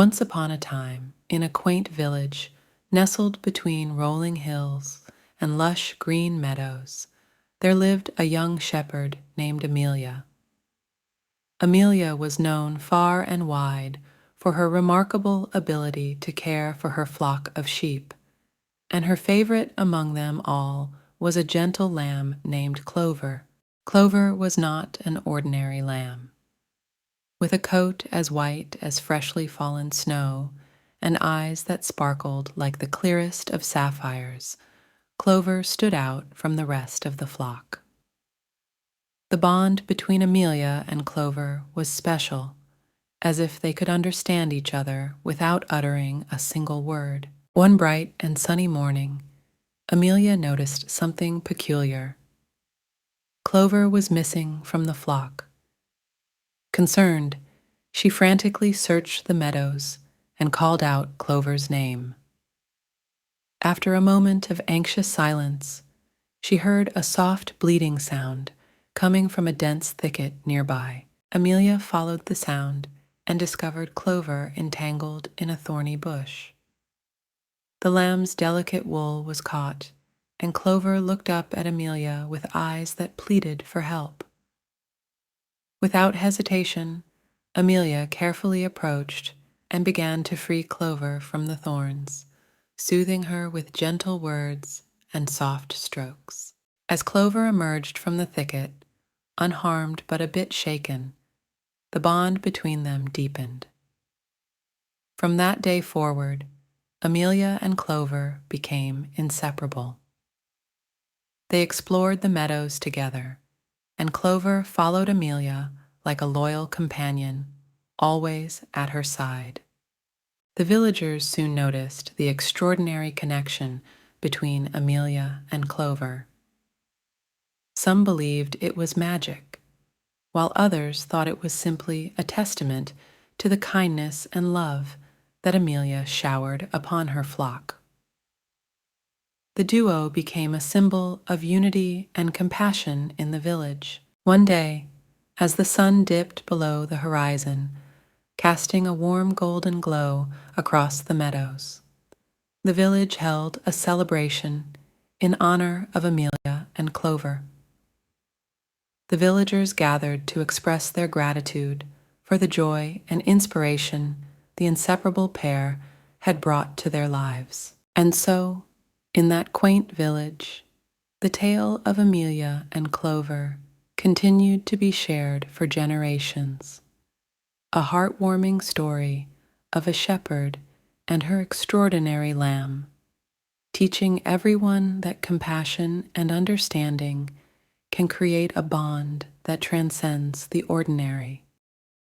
Once upon a time, in a quaint village nestled between rolling hills and lush green meadows, there lived a young shepherd named Amelia. Amelia was known far and wide for her remarkable ability to care for her flock of sheep, and her favorite among them all was a gentle lamb named Clover. Clover was not an ordinary lamb. With a coat as white as freshly fallen snow and eyes that sparkled like the clearest of sapphires, Clover stood out from the rest of the flock. The bond between Amelia and Clover was special, as if they could understand each other without uttering a single word. One bright and sunny morning, Amelia noticed something peculiar. Clover was missing from the flock. Concerned, she frantically searched the meadows and called out Clover's name. After a moment of anxious silence, she heard a soft bleating sound coming from a dense thicket nearby. Amelia followed the sound and discovered Clover entangled in a thorny bush. The lamb's delicate wool was caught, and Clover looked up at Amelia with eyes that pleaded for help. Without hesitation, Amelia carefully approached and began to free Clover from the thorns, soothing her with gentle words and soft strokes. As Clover emerged from the thicket, unharmed but a bit shaken, the bond between them deepened. From that day forward, Amelia and Clover became inseparable. They explored the meadows together, and Clover followed Amelia like a loyal companion, always at her side. The villagers soon noticed the extraordinary connection between Amelia and Clover. Some believed it was magic, while others thought it was simply a testament to the kindness and love that Amelia showered upon her flock. The duo became a symbol of unity and compassion in the village. One day, as the sun dipped below the horizon, casting a warm golden glow across the meadows, the village held a celebration in honor of Amelia and Clover. The villagers gathered to express their gratitude for the joy and inspiration the inseparable pair had brought to their lives. And so, in that quaint village, the tale of Amelia and Clover continued to be shared for generations, a heartwarming story of a shepherd and her extraordinary lamb, teaching everyone that compassion and understanding can create a bond that transcends the ordinary.